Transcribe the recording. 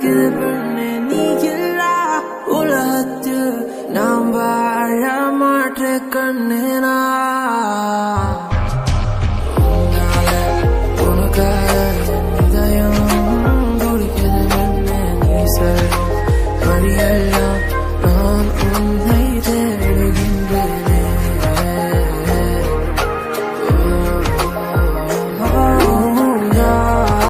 வலிக்குது பெண்ணே நீ இல்லா உலகத்தில் நாம் வாழ மாற்ற கண்ணேனா உன்னால உனக்காக